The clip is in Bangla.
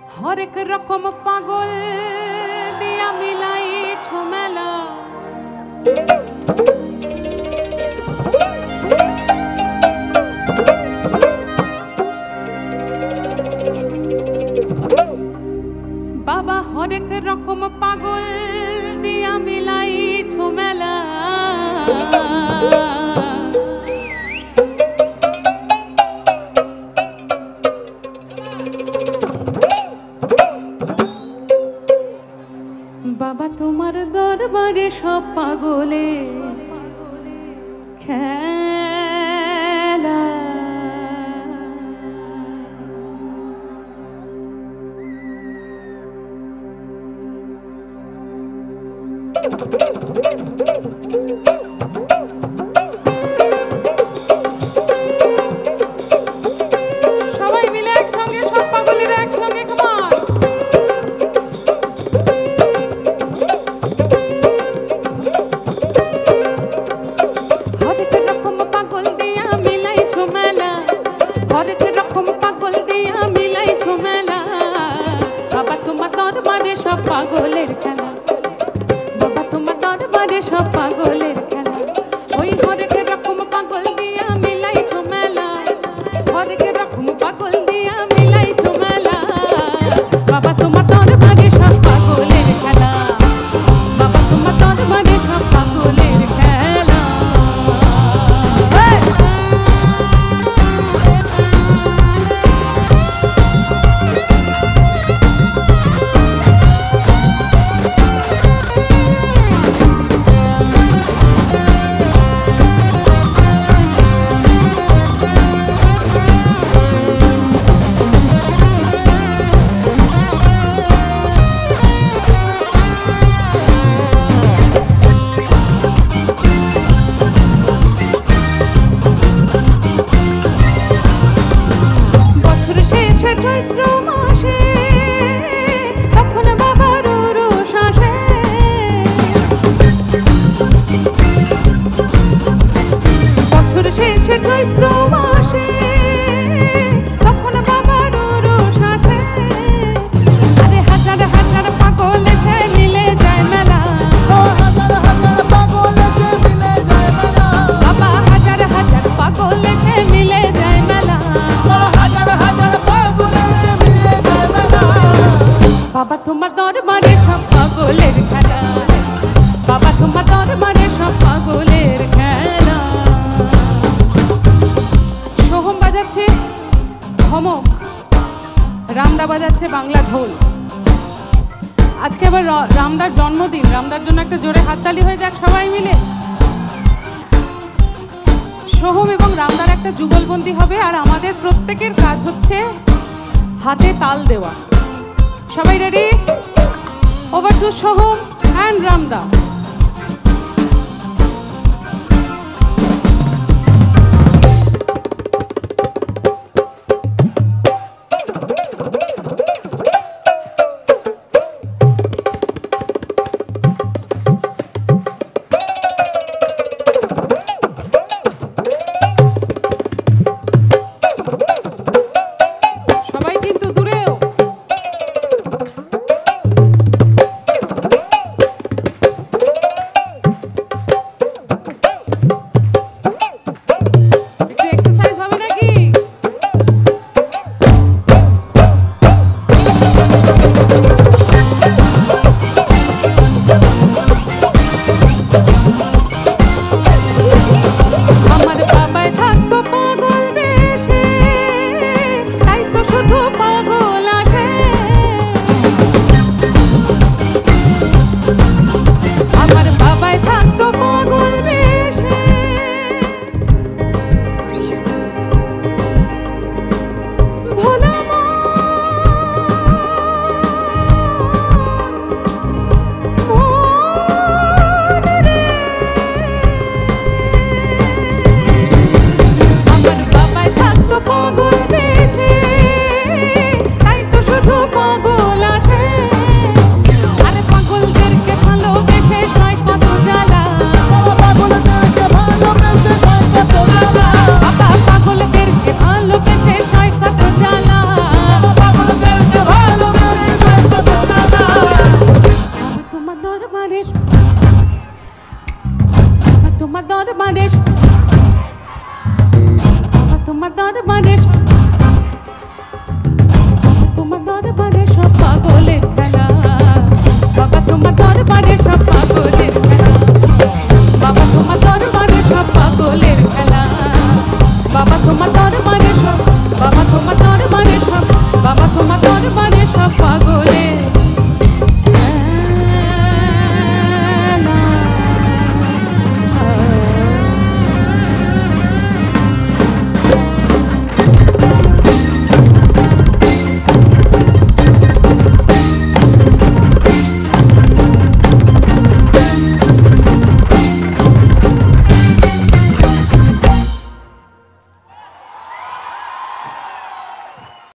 হরেক রকম পাগল দিয়া মিলাই ঝমেলা বাবা হরেক রকম পাগল দিয়া মিলাই ঝমেলা বাবা তোমার দরবারে সব পাগলে খেলা সবাই মিলে একসঙ্গে সব পাগলেরা একসঙ্গে কমান পাগলের খেলা বাবা তোমার দরবারে সব পাগলের খেলা ওই হরেক রকম পাগল দিয়া মিলাই ঝমেলা হরেক রকম পাগল দিয়া মিলাই ঝমেলা বাবা তোমার দরবারে সব পাগলের খেলা বাবা তোমার দরবারে সব পাগলের খেলা চৈত্র মাসে তখন বাবার রোষ আসে বছর শেষে চৈত্র মাসে তখন বাবার রোষ আসে আরে হাজার হাজার পাগল এসে মিলে যায় মেলা হাজার হাজার পাগল এসে মিলে যায় মেলা বাবা হাজার হাজার পাগল এসে মিলে যায় মেলা হাজার হাজার বাবা তোমার দরবারে সব পাগলের খেলা বাবা তোমার দরবারে সব পাগলের খেলা সোহম বাজাচ্ছে ধমক রামদা বাজাচ্ছে বাংলা ঢোল আজকে আবার রামদার জন্মদিন রামদার জন্য একটা জোরে হাততালি হয়ে যাক সবাই মিলে সোহম এবং রামদার একটা যুগলবন্দি হবে আর আমাদের প্রত্যেকের কাজ হচ্ছে হাতে তাল দেওয়া সবাই ready over to Soham and রামদা